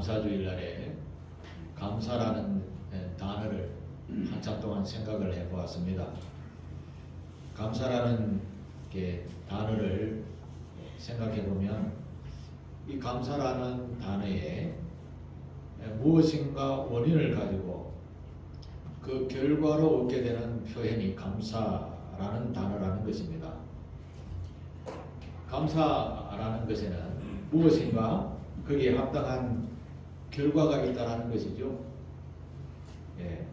감사주일날에 감사라는 단어를 한참 동안 생각을 해보았습니다. 감사라는 단어를 생각해보면 이 감사라는 단어에 무엇인가 원인을 가지고 그 결과로 얻게 되는 표현이 감사라는 단어라는 것입니다. 감사라는 것에는 무엇인가 거기에 합당한 결과가 있다는 것이죠. 예.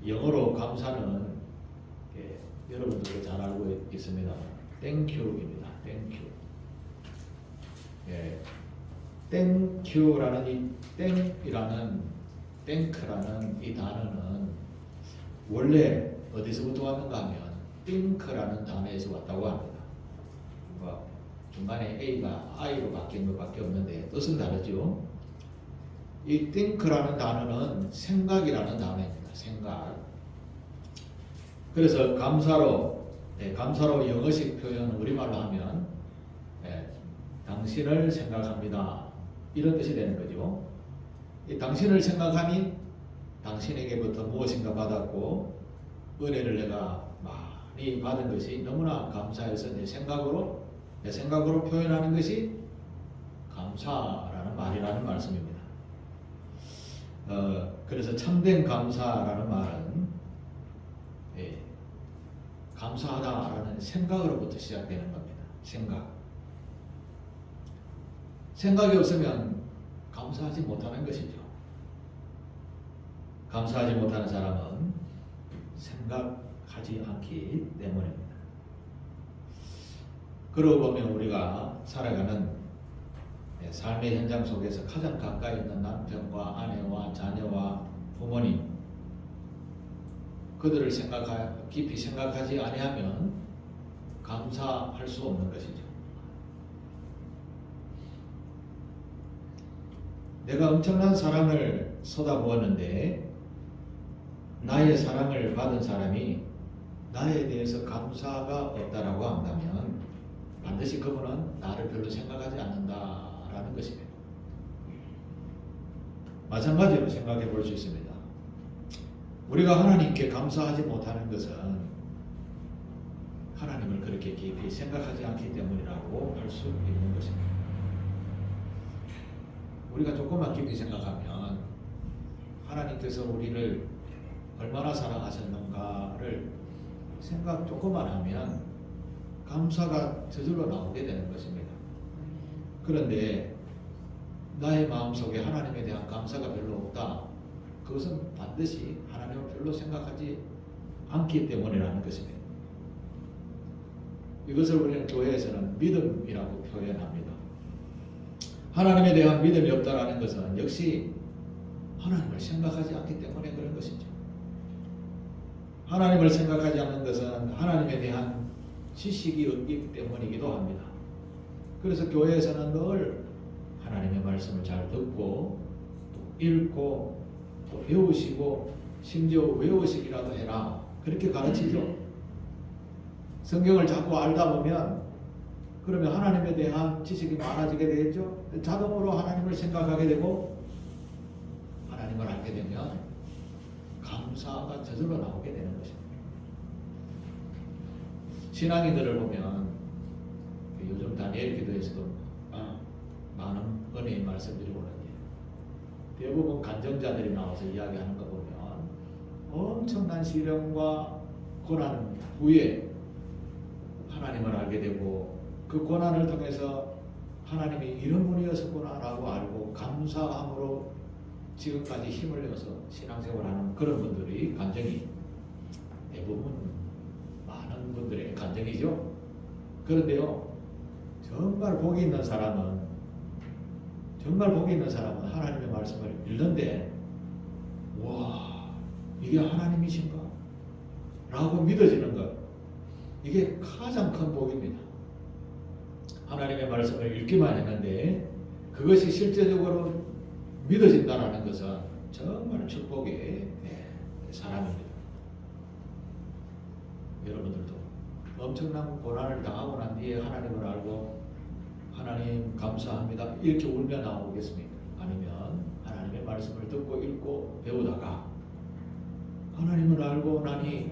영어로 감사는 여러분들도 잘 알고 있습니다. 땡큐입니다. 땡큐. 예. 땡큐라는 이 땡이라는 땡크라는 이 단어는 원래 어디서부터 왔는가 하면 띵크라는 단어에서 왔다고 합니다. 중간에 A가 I로 바뀐 것밖에 없는데 뜻은 다르죠. 이 think라는 단어는 생각이라는 단어입니다. 생각. 그래서 감사로 영어식 표현 우리말로 하면 당신을 생각합니다. 이런 뜻이 되는 거죠. 이 당신을 생각하니 당신에게부터 무엇인가 받았고 은혜를 내가 많이 받은 것이 너무나 감사해서 내 생각으로 표현하는 것이 감사라는 말이라는 말씀입니다. 그래서 참된 감사라는 말은 감사하다라는 생각으로부터 시작되는 겁니다. 생각이 없으면 감사하지 못하는 것이죠. 감사하지 못하는 사람은 생각하지 않기 때문입니다. 그러고 보면 우리가 살아가는 삶의 현장 속에서 가장 가까이 있는 남편과 아내와 자녀와 부모님, 그들을 깊이 생각하지 아니하면 감사할 수 없는 것이죠. 내가 엄청난 사랑을 쏟아부었는데 나의 사랑을 받은 사람이 나에 대해서 감사가 없다라고 한다면 반드시 그분은 나를 별로 생각하지 않는다라는 것입니다. 마찬가지로 생각해 볼 수 있습니다. 우리가 하나님께 감사하지 못하는 것은 하나님을 그렇게 깊이 생각하지 않기 때문이라고 할 수 있는 것입니다. 우리가 조금만 깊이 생각하면 하나님께서 우리를 얼마나 사랑하셨는가를 생각 조금만 하면 감사가 저절로 나오게 되는 것입니다. 그런데 나의 마음속에 하나님에 대한 감사가 별로 없다. 그것은 반드시 하나님을 별로 생각하지 않기 때문이라는 것입니다. 이것을 우리는 교회에서는 믿음이라고 표현합니다. 하나님에 대한 믿음이 없다는 것은 역시 하나님을 생각하지 않기 때문에 그런 것이죠. 하나님을 생각하지 않는 것은 하나님에 대한 지식이 없기 때문이기도 합니다. 그래서 교회에서는 늘 하나님의 말씀을 잘 듣고 또 읽고 또 배우시고 심지어 외우시기라도 해라 그렇게 가르치죠. 성경을 자꾸 알다 보면 그러면 하나님에 대한 지식이 많아지게 되겠죠. 자동으로 하나님을 생각하게 되고 하나님을 알게 되면 감사가 저절로 나오게 되는 것입니다. 신앙인들을 보면 요즘 다니엘 기도에서도 많은 은혜의 말씀들이 오는데 대부분 간증자들이 나와서 이야기하는 거 보면 엄청난 시련과 고난 후에 하나님을 알게 되고 그 고난을 통해서 하나님이 이런 분이었구나 라고 알고 감사함으로 지금까지 힘을 내서 신앙생활하는 그런 분들이 간증이 대부분 많은 분들의 간증이죠. 그런데요, 정말 복이 있는 사람은 하나님의 말씀을 읽는데 와, 이게 하나님이신가? 라고 믿어지는 것, 이게 가장 큰 복입니다. 하나님의 말씀을 읽기만 했는데 그것이 실제적으로 믿어진다는 것은 정말 축복의 사람입니다. 여러분들도 엄청난 고난을 당하고 난 뒤에 하나님을 알고 하나님 감사합니다 이렇게 울며 나오겠습니까? 아니면 하나님의 말씀을 듣고 읽고 배우다가 하나님을 알고 나니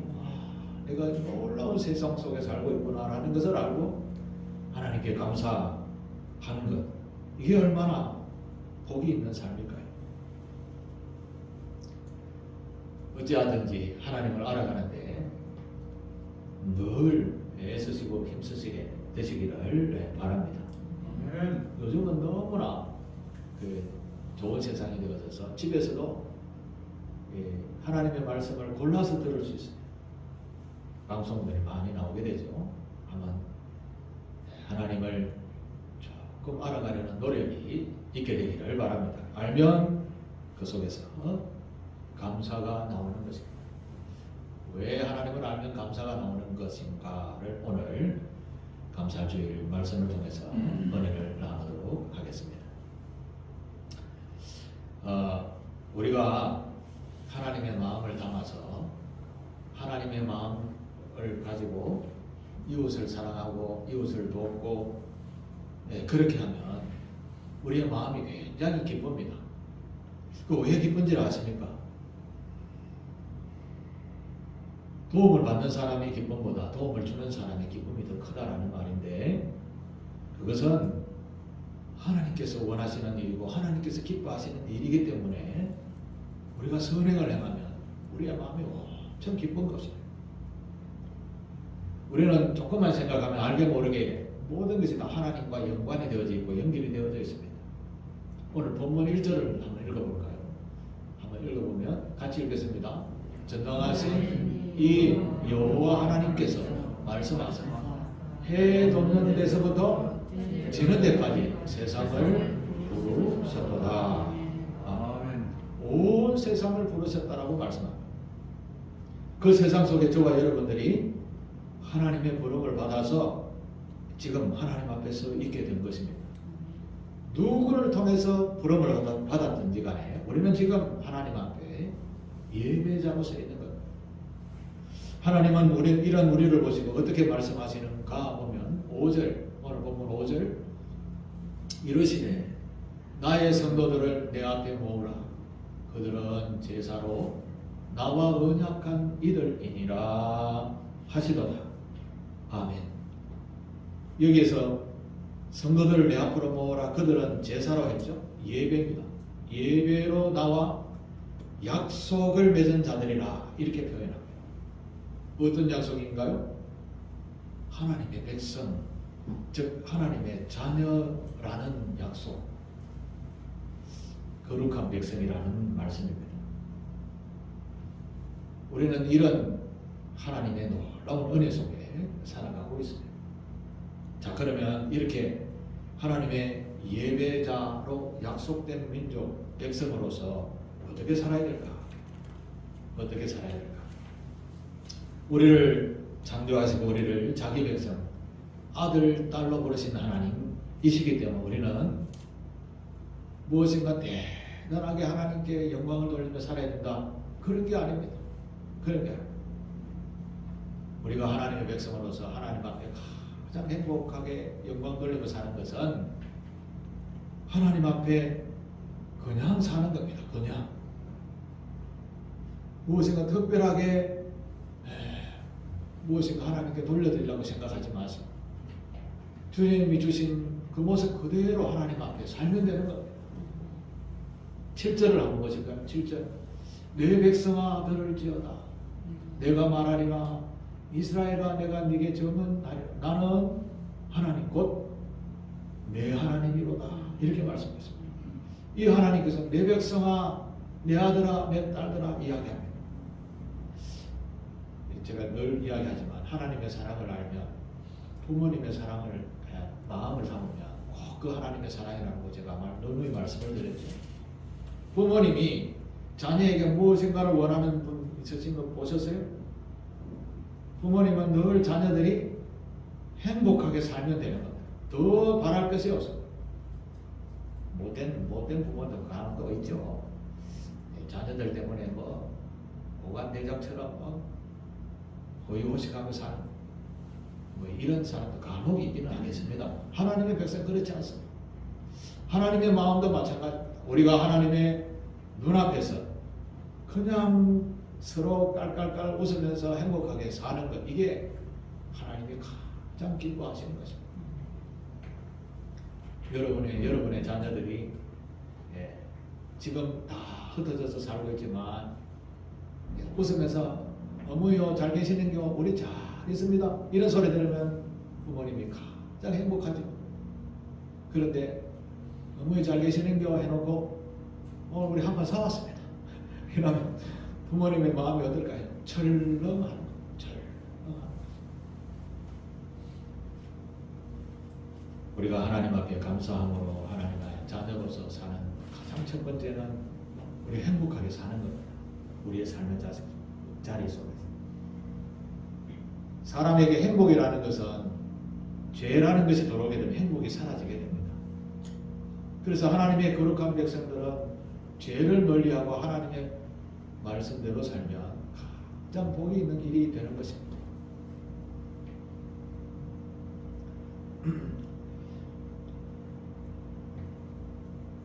내가 놀라운 세상 속에 살고 있구나라는 것을 알고 하나님께 감사하는 것, 이게 얼마나 복이 있는 삶일까요? 어찌하든지 하나님을 알아가는데 늘 애쓰시고 힘쓰시게 되시기를 바랍니다. 요즘은 너무나 좋은 세상이 되어져서 집에서도 하나님의 말씀을 골라서 들을 수 있어요. 방송들이 많이 나오게 되죠. 아마 하나님을 조금 알아가려는 노력이 있게 되기를 바랍니다. 알면 그 속에서 감사가 나오는 것입니다. 왜 하나님을 알면 감사가 나오는 것인가를 오늘 감사주일 말씀을 통해서 은혜를 나누도록 하겠습니다. 우리가 하나님의 마음을 담아서 하나님의 마음을 가지고 이웃을 사랑하고 이웃을 돕고 그렇게 하면 우리의 마음이 굉장히 기쁩니다. 그 왜 기쁜지를 아십니까? 도움을 받는 사람의 기쁨보다 도움을 주는 사람의 기쁨이 더 크다라는 말인데, 그것은 하나님께서 원하시는 일이고 하나님께서 기뻐하시는 일이기 때문에 우리가 선행을 행하면 우리의 마음이 엄청 기쁜 것입니다. 우리는 조금만 생각하면 알게 모르게 모든 것이 다 하나님과 연관이 되어져 있고 연결이 되어져 있습니다. 오늘 본문 1절을 한번 읽어볼까요? 한번 읽어보면 같이 읽겠습니다. 전능하신 이 여호와 하나님께서 말씀하시는 해 돋는 데서부터 지는 데까지 세상을 부르셨도다. 온 세상을 부르셨다라고 말씀합니다. 그 세상 속에 저와 여러분들이 하나님의 부름을 받아서 지금 하나님 앞에 서 있게 된 것입니다. 누구를 통해서 부름을 받았든지 간에 우리는 지금 하나님 앞에 예배자로 서 있는 겁니다. 하나님은 이런 우리를 보시고 어떻게 말씀하시는가 보면 5절, 오늘 본문 5절 이르시되 나의 성도들을 내 앞에 모으라. 그들은 제사로 나와 언약한 이들이니라 하시도다. 아멘. 여기에서 성도들을 내 앞으로 모으라. 그들은 제사로 했죠. 예배입니다. 예배로 나와 약속을 맺은 자들이라 이렇게 표현합니다. 어떤 약속인가요? 하나님의 백성, 즉 하나님의 자녀라는 약속, 거룩한 백성이라는 말씀입니다. 우리는 이런 하나님의 놀라운 은혜 속에 살아가고 있습니다. 자, 그러면 이렇게 하나님의 예배자로 약속된 민족, 백성으로서 어떻게 살아야 될까? 어떻게 살아야 될까? 우리를 창조하시고 우리를 자기 백성, 아들, 딸로 부르신 하나님이시기 때문에 우리는 무엇인가 대단하게 하나님께 영광을 돌리며 살아야 된다. 그런 게 아닙니다. 그런 게 아닙니다. 우리가 하나님의 백성으로서 하나님 앞에 가장 행복하게 영광 돌리며 사는 것은 하나님 앞에 그냥 사는 겁니다. 그냥 무엇인가 특별하게 무엇인가 하나님께 돌려드리려고 생각하지 마시고 주님이 주신 그 모습 그대로 하나님 앞에 살면 되는 겁니다. 7절을 한번 보실까요? 7절 내 백성아 들을지어다 내가 말하리라 이스라엘아 내가 네게 증언하리라 나는 하나님 곧 내 하나님이로다 이렇게 말씀했습니다. 이 하나님께서 내 백성아 내 아들아 내 딸들아 이야기합니다. 제가 늘 이야기하지만 하나님의 사랑을 알면 부모님의 사랑을 마음을 담으면 꼭 그 하나님의 사랑이라고 제가 누누이 말씀을 드렸죠. 부모님이 자녀에게 무엇인가를 원하는 분 있으신 거 보셨어요? 부모님은 늘 자녀들이 행복하게 살면 되는 겁니다. 더 바랄 것이 없습니다. 못된 부모도 가는 거 있죠. 자녀들 때문에 오간대장처럼 호의호식하고 사는 이런 사람도 간혹 있기는 하겠습니다. 하나님의 백성 그렇지 않습니다. 하나님의 마음도 마찬가지. 우리가 하나님의 눈앞에서 그냥 서로 깔깔깔 웃으면서 행복하게 사는 것, 이게 하나님이 가장 기뻐하시는 것입니다. 여러분의 자녀들이 지금 다 흩어져서 살고 있지만 웃으면서 어머니요 잘 계시는겨, 우리 잘 있습니다, 이런 소리 들으면 부모님이 가장 행복하죠. 그런데 어머니 잘 계시는겨 해놓고 오늘 우리 한판 사왔습니다 이러면 부모님의 마음이 어떨까요? 철렁한. 우리가 하나님 앞에 감사함으로 하나님의 자녀로서 사는 가장 첫 번째는 우리 행복하게 사는 겁니다. 우리의 삶의 자리 속에서. 사람에게 행복이라는 것은 죄라는 것이 들어오게 되면 행복이 사라지게 됩니다. 그래서 하나님의 거룩한 백성들은 죄를 멀리하고 하나님의 말씀대로 살면 가장 복이 있는 일이 되는 것입니다.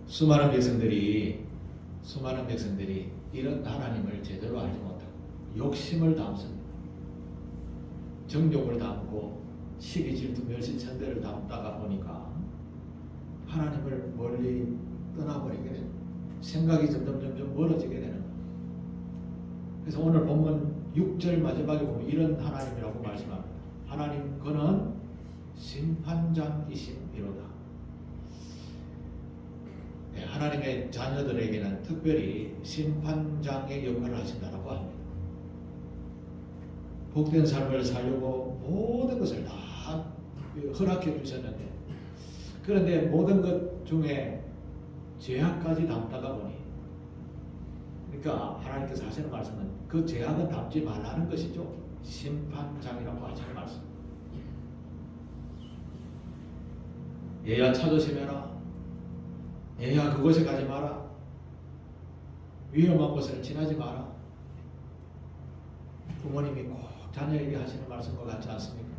수많은 백성들이 이런 하나님을 제대로 알지 못하고 욕심을 담습니다. 정욕을 담고 시기 질투 멸시 천대를 담다가 보니까 하나님을 멀리 떠나버리게 됩니다. 생각이 점점 멀어지게 되는 거예요. 그래서 오늘 본문 6절 마지막에 보면 이런 하나님이라고 말씀합니다. 하나님 그는 심판장이심이로다. 하나님의 자녀들에게는 특별히 심판장의 역할을 하신다고 합니다. 복된 삶을 살려고 모든 것을 다 허락해 주셨는데, 그런데 모든 것 중에 죄악까지 담다가 보니, 그러니까 하나님께서 하시는 말씀은 그 죄악은 담지 말라는 것이죠. 심판장이라고 하시는 말씀. 얘야 차 조심해라. 얘야 그곳에 가지 마라. 위험한 곳을 지나지 마라. 부모님이 꼭 자녀에게 하시는 말씀과 같지 않습니까?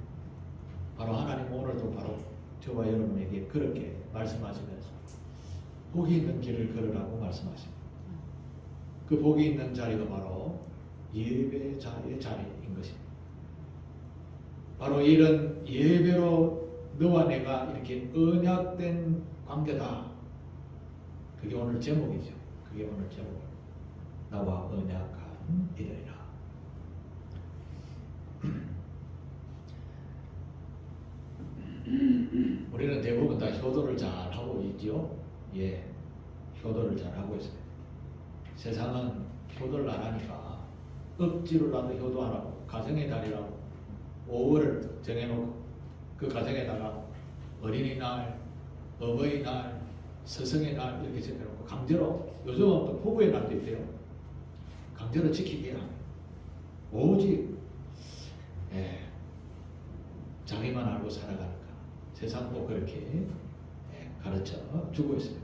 바로 하나님 오늘도 바로 저와 여러분에게 그렇게 말씀하시면서 복이 있는 길을 걸으라고 말씀하십니다. 그 복이 있는 자리가 바로 예배자의 자리인 것입니다. 바로 이런 예배로 너와 내가 이렇게 언약된 관계다. 그게 오늘 제목이죠. 그게 오늘 제목. 나와 언약한 이들이라. 우리는 대부분 다 효도를 잘 하고 있죠. 예, 효도를 잘 하고 있습니다. 세상은 효도를 안 하니까 억지로라도 효도 안 하고 가정의 달이라고 5월을 정해놓고 그 가정에다가 어린이날, 어버이날, 스승의 날 이렇게 정해놓고 강제로, 요즘은 또 부부의 날도 있대요. 강제로 지키게 합니다. 오직 자기만 알고 살아가니까 세상도 그렇게 가르쳐 주고 있습니다.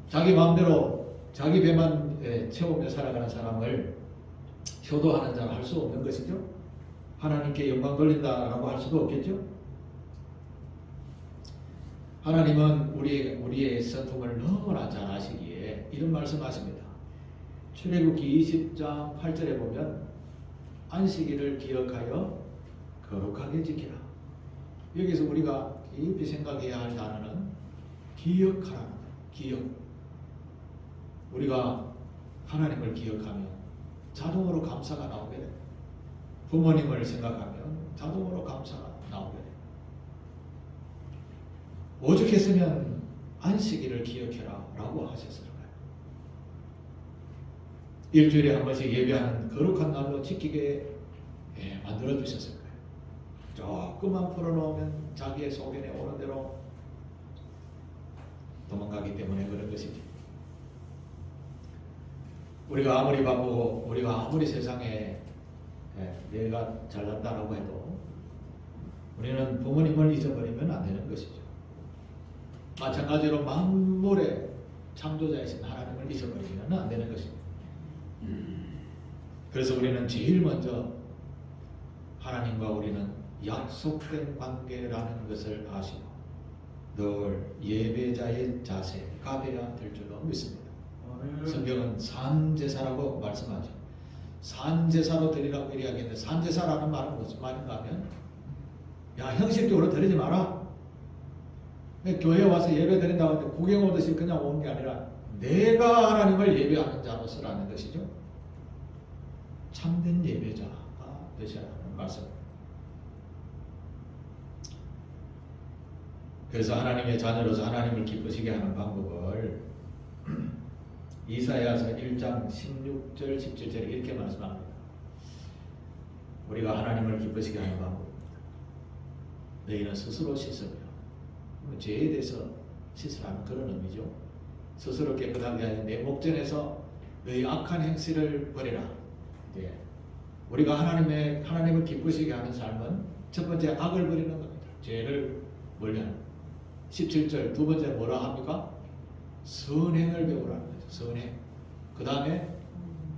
자기 마음대로 자기 배만 채우며 살아가는 사람을 효도하는 자는 할 수 없는 것이죠. 하나님께 영광 돌린다라고 할 수도 없겠죠. 하나님은 우리의 성품을 너무나 잘 아시기에 이런 말씀하십니다. 출애굽기 20장 8절에 보면 안식일을 기억하여 거룩하게 지키라. 여기서 우리가 깊이 생각해야 할 단어는 기억하라는 거예요. 기억. 우리가 하나님을 기억하면 자동으로 감사가 나오게 됩니다. 부모님을 생각하면 자동으로 감사가 나오게 됩니다. 오죽했으면 안식일을 기억해라 라고 하셨을까요? 일주일에 한 번씩 예배하는 거룩한 날로 지키게 만들어 주셨을까요? 조금만 풀어놓으면 자기의 소견에 오는 대로 도망가기 때문에 그런 것이지. 우리가 아무리 바쁘고 우리가 아무리 세상에 내가 잘난다라고 해도 우리는 부모님을 잊어버리면 안 되는 것이죠. 마찬가지로 만물의 창조자이신 하나님을 잊어버리면 안 되는 것입니다. 그래서 우리는 제일 먼저 하나님과 우리는 약속된 관계라는 것을 아시고 늘 예배자의 자세가 되어야 될 줄로 믿습니다. 성경은 산제사라고 말씀하죠. 산제사로 드리라고 이야기했는데 산제사라는 말은 무슨 말인가 하면 야 형식적으로 드리지 마라. 교회에 와서 예배 드린다고 하는데 구경 오듯이 그냥 오는 게 아니라 내가 하나님을 예배하는 자로서라는 것이죠. 참된 예배자가 되셔야 하는 말씀. 그래서 하나님의 자녀로서 하나님을 기쁘시게 하는 방법을 이사야서 1장 16절 17절에 이렇게 말씀합니다. 우리가 하나님을 기쁘시게 하는 방법, 너희는 스스로 씻으며, 죄에 대해서 씻으라는 그런 의미죠. 스스로 깨끗하게 하여 내 목전에서 너희 악한 행실을 버리라. 예. 우리가 하나님을 기쁘시게 하는 삶은 첫 번째 악을 버리는 겁니다. 죄를 멀리하는. 17절 두 번째 뭐라 합니까? 선행을 배우라는 거죠. 선행. 그 다음에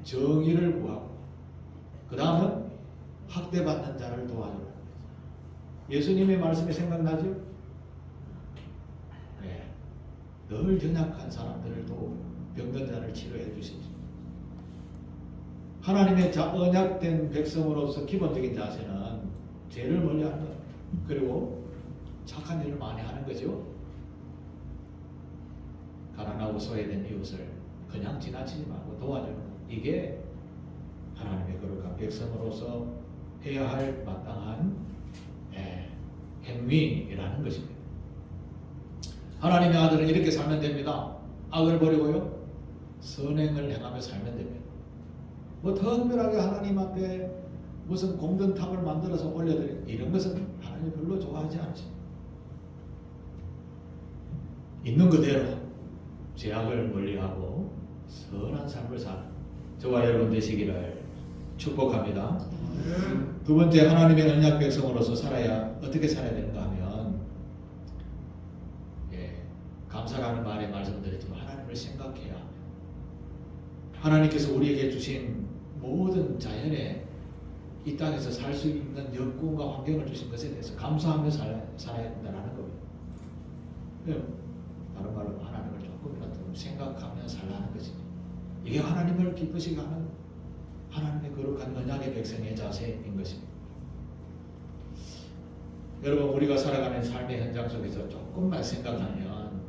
정의를 구하고, 그 다음은 학대받는 자를 도와주라는 거죠. 예수님의 말씀이 생각나죠? 네. 늘 연약한 사람들을 도우고 병든 자를 치료해 주시죠. 하나님의 언약된 백성으로서 기본적인 자세는 죄를 멀리하는 것, 그리고 착한 일을 많이 하는 거죠. 가난하고 소외된 이웃을 그냥 지나치지 말고 도와주는 것. 이게 하나님의 거룩한 백성으로서 해야 할 마땅한 행위라는 것입니다. 하나님의 아들은 이렇게 살면 됩니다. 악을 버리고요, 선행을 행하며 살면 됩니다. 뭐 특별하게 하나님 앞에 무슨 공든탑을 만들어서 올려드리는 이런 것은 하나님이 별로 좋아하지 않으십니다. 있는 그대로 죄악을 멀리하고 선한 삶을 사는 저와 여러분 되시기를 축복합니다. 두 번째, 하나님의 언약 백성으로서 어떻게 살아야 되는가 하면, 감사라는 말에 말씀드렸지만 하나님을 생각해야 합니다. 하나님께서 우리에게 주신 모든 자연에 이 땅에서 살 수 있는 여건과 환경을 주신 것에 대해서 감사하며 살아야 된다는 겁니다. 다른 말로 하나님을 조금이라도 생각하며 살라는 것이죠. 이게 하나님을 기쁘시게 하는 하나님의 거룩한 언약의 백성의 자세인 것입니다. 여러분, 우리가 살아가는 삶의 현장 속에서 조금만 생각하면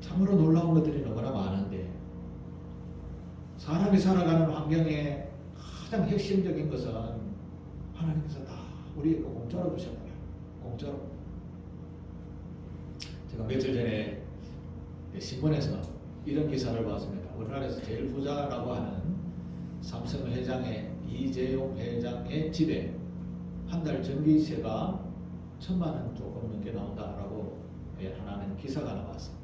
참으로 놀라운 것들이 너무나 많은데, 사람이 살아가는 환경에 가장 핵심적인 것은 하나님께서 다 우리에게 공짜로 주셨어요. 공짜로. 제가 며칠 전에 신문에서 이런 기사를 봤습니다. 우리나라에서 제일 부자라고 하는 삼성 회장의 이재용 회장의 집에 한 달 전기세가 1,000만 원 조금 넘게 나온다라고 하나는 기사가 나왔어요.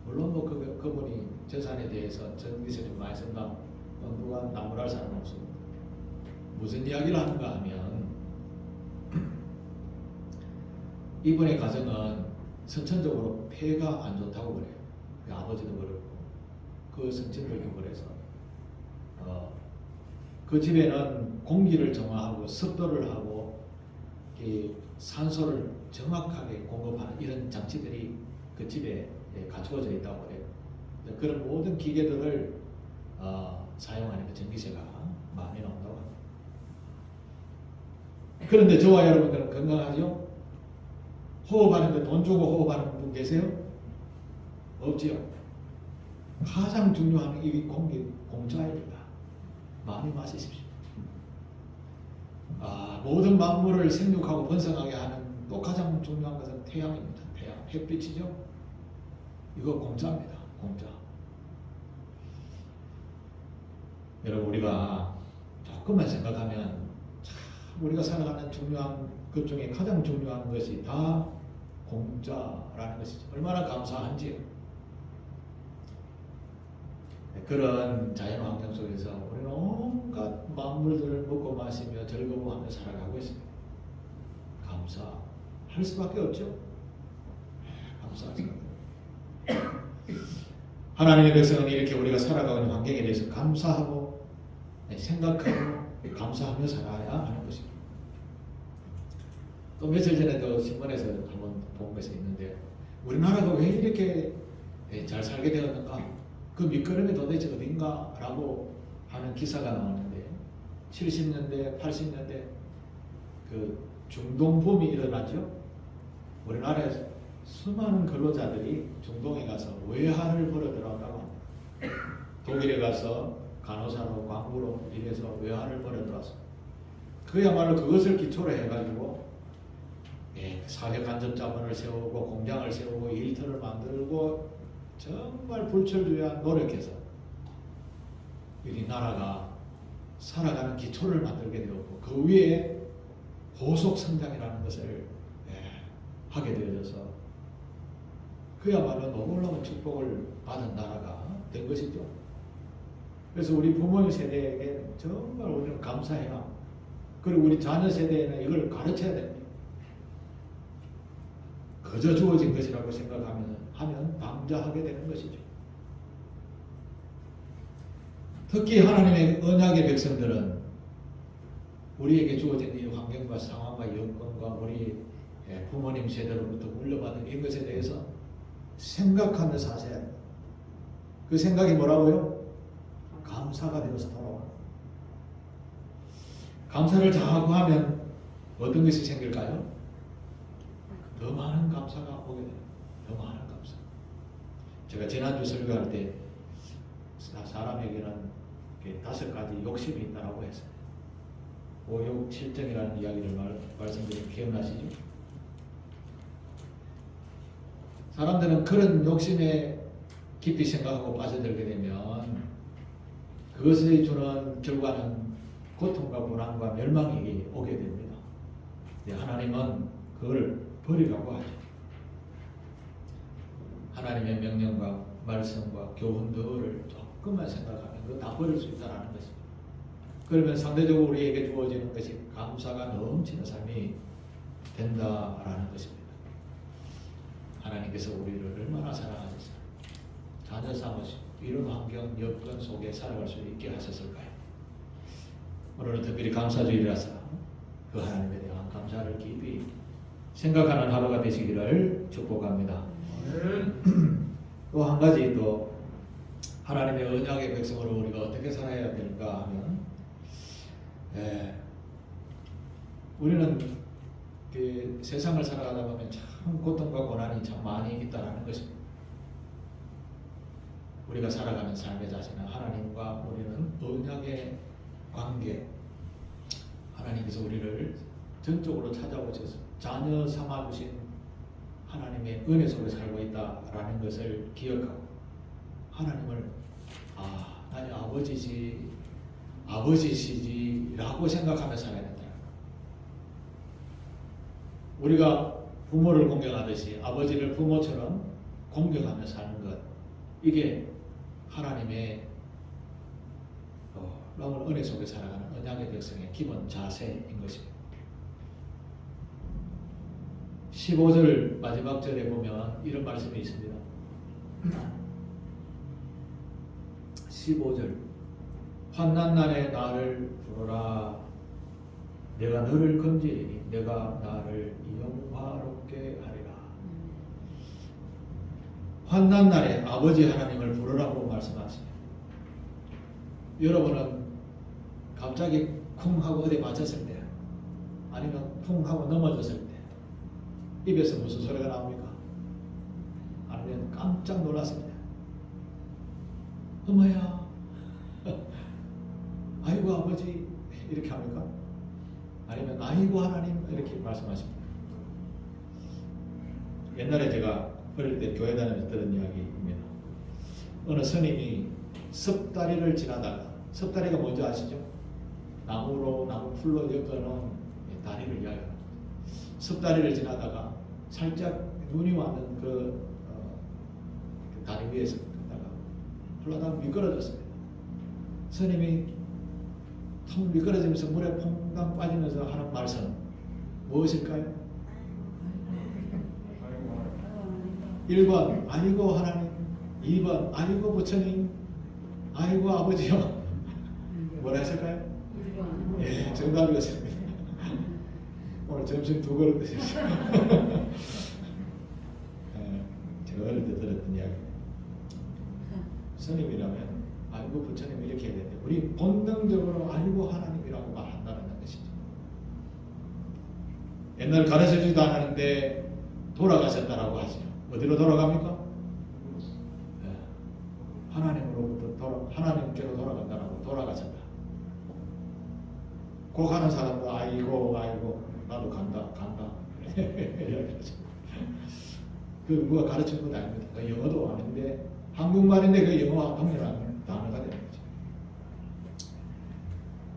물론 뭐 그분이 재산에 대해서 전기세를 많이 쓴다, 누가 나무랄 사람은 없습니다. 무슨 이야기를 하는가 하면 이분의 가정은 선천적으로 폐가 안 좋다고 그래요. 아버지도 그렇고 그 선천적인 거라서 그 집에는 공기를 정화하고 습도를 하고 산소를 정확하게 공급하는 이런 장치들이 그 집에 갖추어져 있다고 그래요. 그런 모든 기계들을 사용하니까 전기세가 많이 나온다고 합니다. 그런데 저와 여러분들은 건강하죠? 호흡하는데 돈 주고 호흡하는 분 계세요? 없지요? 가장 중요한 이 공기 공짜입니다. 많이 마시십시오. 모든 만물을 생육하고 번성하게 하는 또 가장 중요한 것은 태양입니다. 태양, 햇빛이죠? 이거 공짜입니다. 공짜. 여러분, 우리가 조금만 생각하면 우리가 살아가는 중요한 것 중에 가장 중요한 것이 다 공짜라는 것이죠. 얼마나 감사한지요. 그런 자연 환경 속에서 우리는 온갖 만물들을 먹고 마시며 즐거워하며 살아가고 있습니다. 감사할 수밖에 없죠. 감사하죠. 하나님의 백성은 이렇게 우리가 살아가는 환경에 대해서 감사하고 생각하고 감사하며 살아야 하는 것입니다. 또 며칠 전에도 신문에서 한번 본 것이 있는데 우리나라가 왜 이렇게 잘 살게 되었는가? 그 밑거름이 도대체 어딘가? 라고 하는 기사가 나왔는데 70년대, 80년대 그 중동붐이 일어나죠. 우리나라에서 수많은 근로자들이 중동에 가서 외화를 벌어 들어가고 독일에 가서 간호사로 광부로 일해서 외화를 벌어 들어왔어. 그야말로 그것을 기초로 해가지고 사회 간접 자본을 세우고 공장을 세우고 일터를 만들고 정말 불철주야 노력해서 우리나라가 살아가는 기초를 만들게 되었고 그 위에 고속 성장이라는 것을 하게 되어져서 그야말로 놀라운 축복을 받은 나라가 된 것이죠. 그래서 우리 부모님 세대에게 정말 우리는 감사해야, 그리고 우리 자녀 세대에는 이걸 가르쳐야 됩니다. 그저 주어진 것이라고 생각하면 방자하게 되는 것이죠. 특히 하나님의 언약의 백성들은 우리에게 주어진 이 환경과 상황과 여건과 우리 부모님 세대로부터 물려받은 이것에 대해서 생각하며 사셔야 합니다. 그 생각이 뭐라고요? 감사가 되어서 돌아와요. 감사를 다하고 하면 어떤 것이 생길까요? 더 많은 감사가 오게 돼요. 더 많은 감사. 제가 지난주 설교할 때 사람에게는 5가지 욕심이 있다고 했어요. 5욕 7정이라는 이야기를 말씀드리면 기억나시죠? 사람들은 그런 욕심에 깊이 생각하고 빠져들게 되면 그것이 주는 결과는 고통과 불안과 멸망이 오게 됩니다. 하나님은 그걸 버리라고 하죠. 하나님의 명령과 말씀과 교훈들을 조금만 생각하면 그거 다 버릴 수 있다는 것입니다. 그러면 상대적으로 우리에게 주어지는 것이 감사가 넘치는 삶이 된다라는 것입니다. 하나님께서 우리를 얼마나 사랑하셨어요. 자녀 삼으시고 이런 환경, 여건 속에 살아갈 수 있게 하셨을까요? 오늘은 특별히 감사주일이라서 그 하나님에 대한 감사를 깊이 생각하는 하루가 되시기를 축복합니다. 또 한 가지 또 하나님의 언약의 백성으로 우리가 어떻게 살아야 될까 하면 우리는 그 세상을 살아가다 보면 참 고통과 고난이 참 많이 있다는 것입니다. 우리가 살아가는 삶의 자체는 하나님과 우리는 언약의 관계, 하나님께서 우리를 전적으로 찾아오셔서 자녀 삼아주신 하나님의 은혜 속에 살고 있다라는 것을 기억하고 하나님을 나의 아버지시지라고 생각하며 살아야 된다. 우리가 부모를 공경하듯이 아버지를 부모처럼 공경하며 사는 것, 이게 하나님의 놀라운 은혜 속에 살아가는 언약의 백성의 기본 자세인 것입니다. 15절 마지막 절에 보면 이런 말씀이 있습니다. 15절 환난 날에 나를 부르라. 내가 너를 건지리니 내가 나를 영화롭게 하리라. 환난 날에 아버지 하나님을 부르라고 말씀하십니다. 여러분은 갑자기 쿵 하고 어디 맞췄을 때, 아니면 쿵 하고 넘어졌을 때 입에서 무슨 소리가 나옵니까? 아니면 깜짝 놀랐습니다. 어머야, 아이고 아버지 이렇게 합니까? 아니면 아이고 하나님 이렇게 말씀하십니다. 옛날에 제가 어릴 때 교회 다니면서 들은 이야기입니다. 어느 스님이 섭다리를 지나다가, 섭다리가 뭔지 아시죠? 나무 풀로 엮어놓은 다리를 이야기합니다. 섭다리를 지나다가 살짝 눈이 왔는 그 다리 위에서 걷다가 흘러다가 미끄러졌습니다. 스님이 텅 미끄러지면서 물에 퐁당 빠지면서 하는 말씀 무엇일까요? 1번 아이고 하나님, 2번 아이고 부처님, 아이고 아버지요. 뭐라 했을까요? 예, 정답이었습니다. 오늘 점심 2그릇 드셨어요. 제가 어릴 때 들었던 이야기. 스님이라면 아이고 부처님 이렇게 해야 되는데 우리 본능적으로 아이고 하나님이라고 말한다는 것이죠. 옛날 가르쳐주지도 않았는데 돌아가셨다라고 하죠. 어디로 돌아갑니까? 네. 하나님으로부터 하나님께로 돌아간다라고 돌아가셨다. 꼭 하는 사람도 아이고 나도 간다. 그 누가 가르친 건 아닙니다. 그 영어도 아닌데 한국말인데 그 영어와 동일한 단어가 되는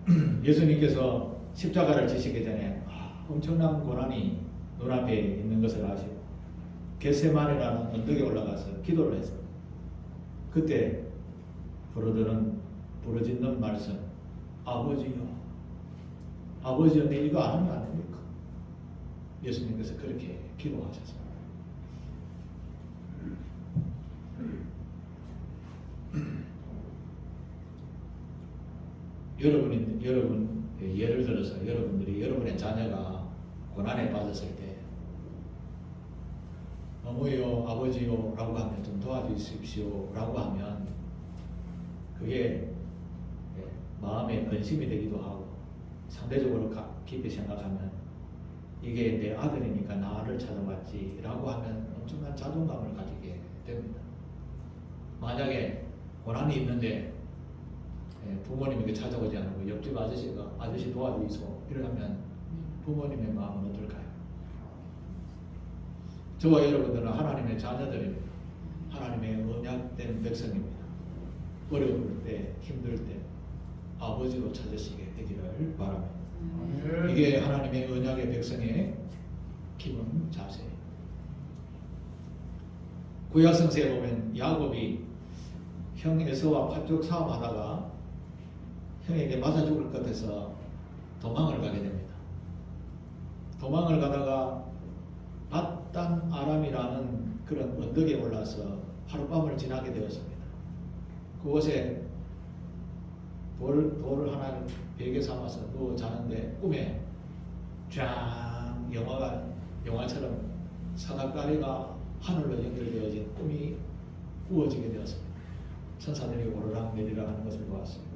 거죠. 예수님께서 십자가를 지시기 전에 엄청난 고난이 눈앞에 있는 것을 아시고 겟세마네라는 언덕에 올라가서 기도를 했어요. 그때 부르짖는 말씀, 아버지여 내 이거 안 하면 안 됩니까? 예수님께서 그렇게 기도하셨습니다. 여러분 예를 들어서 여러분의 자녀가 고난에 빠졌을 때 어머요 아버지요 라고 하면 좀 도와주십시오 라고 하면 그게 마음에 근심이 되기도 하고 상대적으로 깊이 생각하면 이게 내 아들이니까 나를 찾아왔지 라고 하면 엄청난 자존감을 가지게 됩니다. 만약에 고난이 있는데 부모님에게 찾아오지 않고 옆집 아저씨가 아저씨 도와주이소 이러면 부모님의 마음은 어떨까요? 저와 여러분들은 하나님의 자녀들입니다. 하나님의 언약된 백성입니다. 어려울 때 힘들 때 아버지로 찾으시게 되기를 바랍니다. 이게 하나님의 언약의 백성의 기본 자세예요. 구약성서에 보면 야곱이 형 에서와 파쪽 싸움하다가 형에게 맞아 죽을 것 같아서 도망을 가게 됩니다. 도망을 가다가 밧단 아람이라는 그런 언덕에 올라서 하룻밤을 지나게 되었습니다. 그곳에 돌을 하나를 베개 삼아서 누워 자는데 꿈에 쫙 영화처럼 사각다리가 하늘로 연결되어진 꿈이 꾸어지게 되었습니다. 천사들이 오르락 내리락 하는 것을 보았습니다.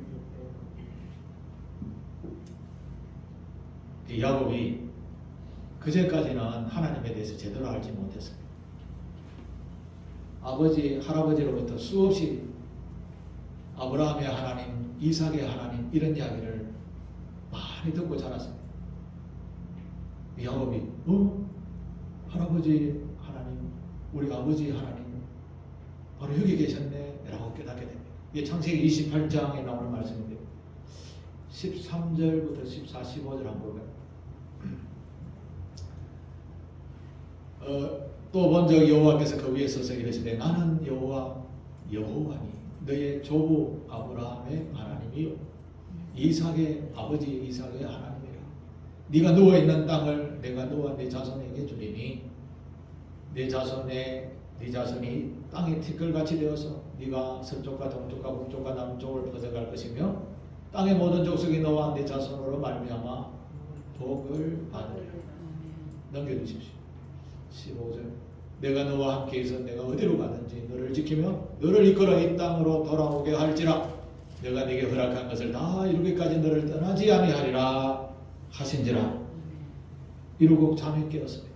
야곱이 그제까지는 하나님에 대해서 제대로 알지 못했습니다. 아버지, 할아버지로부터 수없이 아브라함의 하나님, 이삭의 하나님 이런 이야기를 많이 듣고 자랐습니다. 야곱이 할아버지 하나님, 우리 아버지 하나님 바로 여기 계셨네 라고 깨닫게 됩니다. 이게 창세기 28장에 나오는 말씀인데 13절부터 14, 15절 한번 볼까요? 또 먼저 여호와께서 그 위에 서서 이르시되 나는 여호와니 너의 조부 아브라함의 하나님이요 이삭의 아버지 이삭의 하나님이라. 네가 누워 있는 땅을 내가 너와 네 자손에게 주리니 네 자손이 땅의 티끌같이 되어서 네가 서쪽과 동쪽과 북쪽과 남쪽을 퍼져갈 것이며 땅의 모든 족속이 너와 네 자손으로 말미암아 복을 받으리라. 넘겨주십시오. 15절 내가 너와 함께 있어 내가 어디로 가든지 너를 지키며 너를 이끌어 이 땅으로 돌아오게 할지라. 내가 네게 허락한 것을 다 이루기까지 너를 떠나지 아니하리라 하신지라. 이루고 잠에 깨었습니다.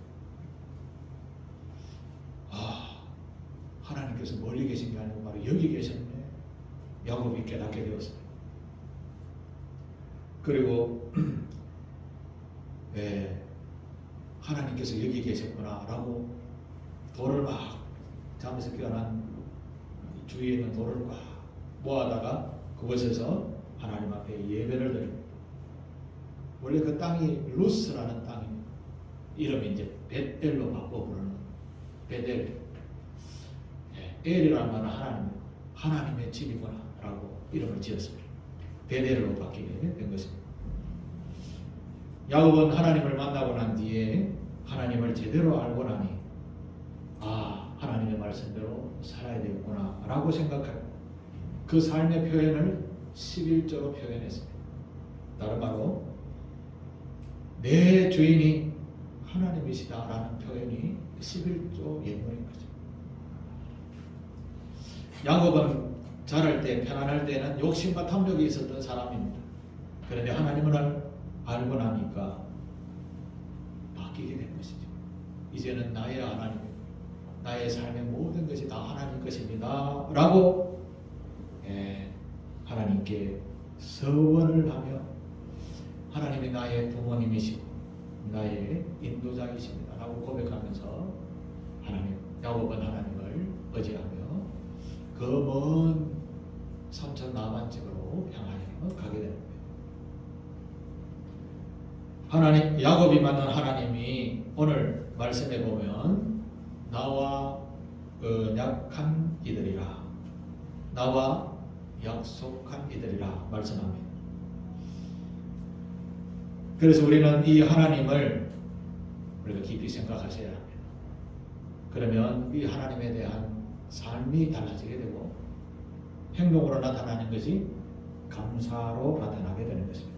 하나님께서 멀리 계신 게 아니고 바로 여기 계셨네. 야곱이 깨닫게 되었습니다. 그리고 하나님께서 여기 계셨구나 라고 돌을 막 잠에서 깨어난 주위에 있는 돌을 막 모아다가 그곳에서 하나님 앞에 예배를 드립니다. 원래 그 땅이 루스라는 땅입니다. 이름이 이제 벳엘로 바꿔 부르는 벳엘. 엘이라는 말은 하나님의 집이구나 라고 이름을 지었습니다. 벳엘로 바뀌게 된 것입니다. 야곱은 하나님을 만나고 난 뒤에 하나님을 제대로 알고 나니 하나님의 말씀대로 살아야 되겠구나 라고 생각하고 그 삶의 표현을 11조로 표현했습니다. 다른 말로 내 주인이 하나님이시다라는 표현이 11조 예문인 거죠. 야곱은 자랄 때 편안할 때는 욕심과 탐욕이 있었던 사람입니다. 그런데 하나님을 알고 나니까 바뀌게 된 것이죠. 이제는 나의 하나님, 나의 삶의 모든 것이 다 하나님 것입니다 라고 하나님께 서원을 하며 하나님이 나의 부모님이시고 나의 인도자이십니다 라고 고백하면서 야곱은 하나님을 의지하며 그 먼 삼천 남한집으로 향하여 가게 됩니다. 하나님, 야곱이 만난 하나님이 오늘 말씀해 보면 나와 언약한 이들이라, 나와 약속한 이들이라 말씀합니다. 그래서 우리는 이 하나님을 우리가 깊이 생각하셔야 합니다. 그러면 이 하나님에 대한 삶이 달라지게 되고 행동으로 나타나는 것이 감사로 나타나게 되는 것입니다.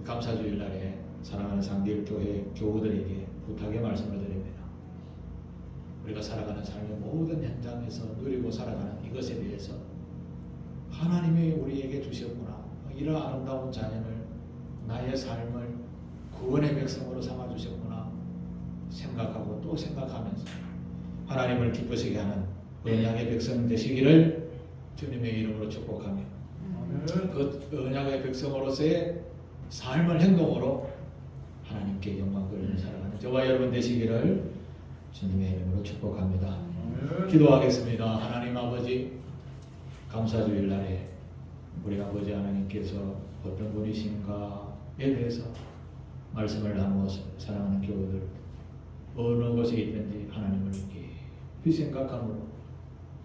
감사주일날에 사랑하는 상길교회 교우들에게 부탁의 말씀을 드립니다. 우리가 살아가는 삶의 모든 현장에서 누리고 살아가는 이것에 대해서 하나님이 우리에게 주셨구나, 이런 아름다운 자연을, 나의 삶을 구원의 백성으로 삼아주셨구나 생각하고 또 생각하면서 하나님을 기쁘시게 하는 언약의 백성 되시기를 주님의 이름으로 축복하며 그 언약의 백성으로서의 삶을 행동으로 하나님께 영광 돌리며 살아가는 저와 여러분 되시기를 주님의 이름으로 축복합니다. 기도하겠습니다. 하나님 아버지, 감사주일날에 우리 아버지 하나님께서 어떤 분이신가에 대해서 말씀을 나누어 사랑하는 교우들 어느 곳에 있든지 하나님을 깊이 생각함으로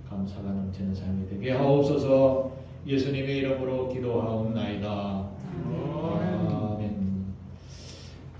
감사가 넘치는 삶이 되게 하옵소서. 예수님의 이름으로 기도하옵나이다.